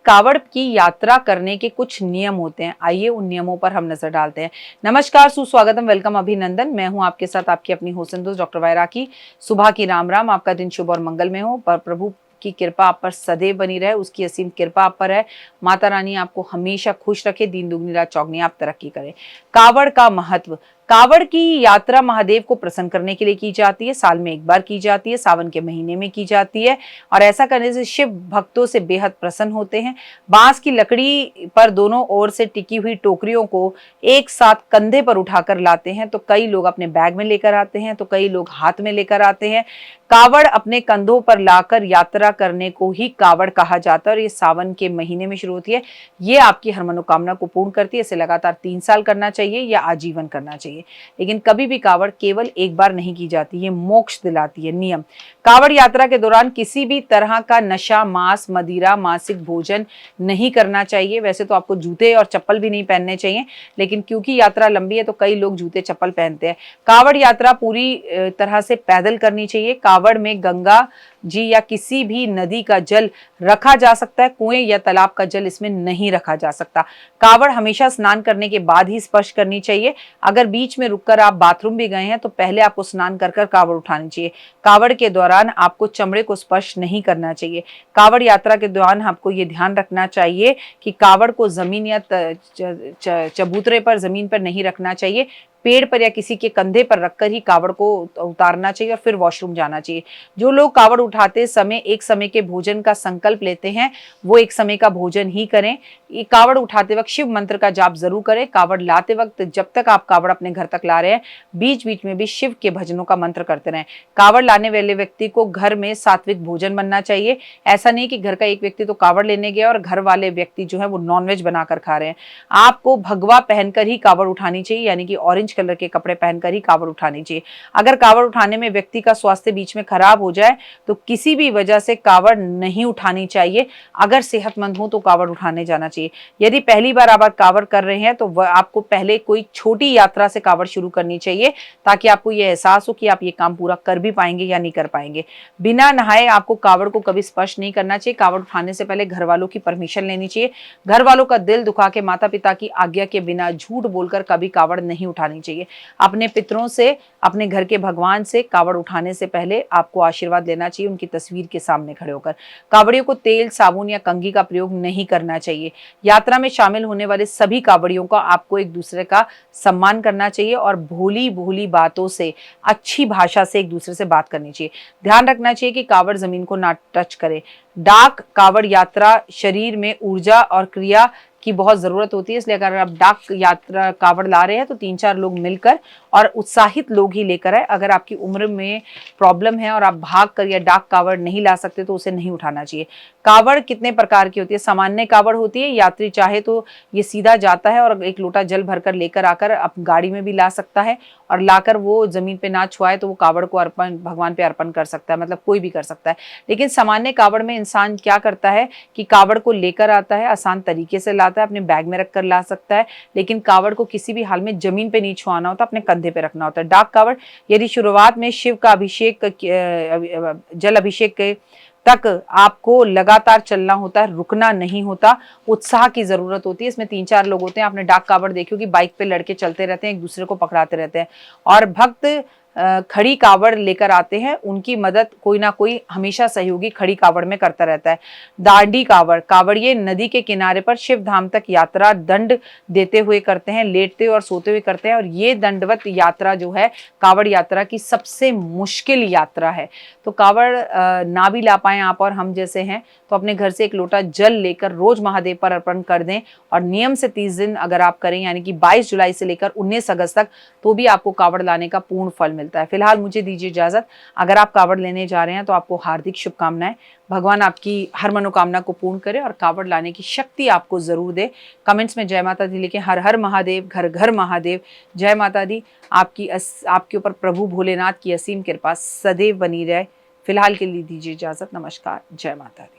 कावड़ की यात्रा करने के कुछ नियम होते हैं। आइए उन नियमों पर हम नजर डालते हैं। नमस्कार, सुस्वागतम, वेलकम, अभिनंदन। मैं हूं आपके साथ आपकी अपनी होस्ट दोस्त डॉक्टर वैराकी। सुबह की राम राम, आपका दिन शुभ और मंगल में हो। पर प्रभु की कृपा आप पर सदैव बनी रहे, उसकी असीम कृपा आप पर है। माता रानी आपको हमेशा खुश रखे, दिन दुगनी रात चौगनी आप तरक्की करें। कावड़ का महत्व। कावड़ की यात्रा महादेव को प्रसन्न करने के लिए की जाती है। साल में एक बार की जाती है, सावन के महीने में की जाती है और ऐसा करने से शिव भक्तों से बेहद प्रसन्न होते हैं। बांस की लकड़ी पर दोनों ओर से टिकी हुई टोकरियों को एक साथ कंधे पर उठाकर लाते हैं। तो कई लोग अपने बैग में लेकर आते हैं, तो कई लोग हाथ में लेकर आते हैं। कावड़ अपने कंधों पर लाकर यात्रा करने को ही कावड़ कहा जाता है और ये सावन के महीने में शुरू होती है। ये आपकी हर मनोकामना को पूर्ण करती है। इसे लगातार 3 साल करना चाहिए या आजीवन करना चाहिए, लेकिन कभी भी कावड़ केवल एक बार नहीं की जाती। ये मोक्ष दिलाती है। नियम। कावड़ यात्रा के दौरान किसी भी तरह का नशा, मांस, मदिरा, मासिक भोजन नहीं करना चाहिए। वैसे तो आपको जूते और चप्पल भी नहीं पहनने चाहिए, लेकिन क्योंकि यात्रा लंबी है तो कई लोग जूते चप्पल पहनते हैं। कावड़ यात्रा पूरी तरह से पैदल करनी चाहिए। कावड़ में गंगा जी या किसी भी नदी का जल रखा जा सकता है, कुएं या तालाब का जल इसमें नहीं रखा जा सकता। कावड़ हमेशा स्नान करने के बाद ही स्पर्श करनी चाहिए। अगर बीच में रुककर आप बाथरूम भी गए हैं तो पहले आपको स्नान कर कर कावड़ उठानी चाहिए। कावड़ के दौरान आपको चमड़े को स्पर्श नहीं करना चाहिए। कावड़ यात्रा के दौरान आपको ये ध्यान रखना चाहिए कि कावड़ को जमीन या चबूतरे पर, जमीन पर नहीं रखना चाहिए। पेड़ पर या किसी के कंधे पर रखकर ही कावड़ को उतारना चाहिए और फिर वॉशरूम जाना चाहिए। जो लोग कावड़ उठाते समय एक समय के भोजन का संकल्प लेते हैं, वो एक समय का भोजन ही करें। ये कावड़ उठाते वक्त शिव मंत्र का जाप जरूर करें। कावड़ लाते वक्त जब तक आप कावड़ अपने घर तक ला रहे हैं, बीच बीच में भी शिव के भजनों का मंत्र करते रहें। कावड़ लाने वाले व्यक्ति को घर में सात्विक भोजन बनना चाहिए। ऐसा नहीं कि घर का एक व्यक्ति तो कावड़ लेने गया और घर वाले व्यक्ति जो है वो नॉनवेज बनाकर खा रहे हैं। आपको भगवा पहनकर ही कावड़ उठानी चाहिए, यानी कि ऑरेंज कलर के कपड़े पहनकर ही कावड़ उठानी चाहिए। अगर कावड़ उठाने में व्यक्ति का स्वास्थ्य बीच में खराब हो जाए तो किसी भी वजह से कावड़ नहीं उठानी चाहिए। अगर सेहतमंद हो तो कावड़ उठाने जाना चाहिए। यदि पहली बार आप कावड़ कर रहे हैं तो आपको पहले कोई छोटी यात्रा से कावड़ शुरू करनी चाहिए, ताकि आपको यह एहसास हो कि आप ये काम पूरा कर भी पाएंगे या नहीं कर पाएंगे। बिना नहाए आपको कावड़ को कभी स्पर्श नहीं करना चाहिए। कावड़ उठाने से पहले घर वालों की परमिशन लेनी चाहिए। घर वालों का दिल दुखा के, माता पिता की आज्ञा के बिना झूठ बोलकर कभी कावड़ नहीं उठानी चाहिए। अपने पितरों से, अपने घर के भगवान से कावड़ उठाने से पहले आपको आशीर्वाद लेना चाहिए, उनकी तस्वीर के सामने खड़े होकर। कावड़ियों को तेल, साबुन या कंघी का प्रयोग नहीं करना चाहिए। यात्रा में शामिल होने वाले सभी कावड़ियों का आपको एक दूसरे का सम्मान करना चाहिए और भोली भोली बातों से, अच्छी भाषा से एक दूसरे से बात करनी चाहिए। ध्यान रखना चाहिए कि कावड़ जमीन को ना टच करे। डाक कावड़ यात्रा शरीर में ऊर्जा और क्रिया की बहुत जरूरत होती है, इसलिए अगर आप डाक यात्रा कावड़ ला रहे हैं तो 3-4 लोग मिलकर और उत्साहित लोग ही लेकर आए। अगर आपकी उम्र में प्रॉब्लम है और आप भाग कर या डाक कावड़ नहीं ला सकते तो उसे नहीं उठाना चाहिए। कावड़ कितने प्रकार की होती है? सामान्य कावड़ होती है, यात्री चाहे तो ये सीधा जाता है और एक लोटा जल भरकर लेकर आकर अपनी गाड़ी में भी ला सकता है और लाकर वो जमीन पे ना छुआए तो वो कावड़ को अर्पण, भगवान पे अर्पण कर सकता है, मतलब कोई भी कर सकता है। लेकिन सामान्य कावड़ में इंसान क्या करता है कि कावड़ को लेकर आता है, आसान तरीके से लाता है, अपने बैग में रख कर ला सकता है, लेकिन कावड़ को किसी भी हाल में जमीन पे नहीं छुआना होता, अपने कंधे पे रखना होता है। डाक कावड़, यदि शुरुआत में शिव का अभिषेक, जल अभिषेक के तक आपको लगातार चलना होता है, रुकना नहीं होता, उत्साह की जरूरत होती है। इसमें 3-4 लोग होते हैं। आपने डाक कावड़ देखी होगी, बाइक पे लड़के चलते रहते हैं, एक दूसरे को पकड़ाते रहते हैं और भक्त खड़ी कावड़ लेकर आते हैं। उनकी मदद कोई ना कोई हमेशा सहयोगी खड़ी कावड़ में करता रहता है। दांडी कावड़, कावड़िए नदी के किनारे पर शिव धाम तक यात्रा दंड देते हुए करते हैं, लेटते और सोते हुए करते हैं और ये दंडवत यात्रा जो है कावड़ यात्रा की सबसे मुश्किल यात्रा है। तो कावड़ ना भी ला पाए आप और हम जैसे हैं तो अपने घर से एक लोटा जल लेकर रोज महादेव पर अर्पण कर दें और नियम से 30 दिन अगर आप करें, यानी कि 22 जुलाई से लेकर 19 अगस्त तक, तो भी आपको कावड़ लाने का पूर्ण फल मिलता है। फिलहाल मुझे दीजिए इजाजत। अगर आप कावड़ लेने जा रहे हैं तो आपको हार्दिक शुभकामनाएं। भगवान आपकी हर मनोकामना को पूर्ण करे और कावड़ लाने की शक्ति आपको जरूर दे। कमेंट्स में जय माता दी लिखें। हर हर महादेव, घर घर महादेव। जय माता दी। आपके ऊपर प्रभु भोलेनाथ की असीम कृपा सदैव बनी रहे। फिलहाल के लिए दीजिए इजाजत। नमस्कार। जय माता दी।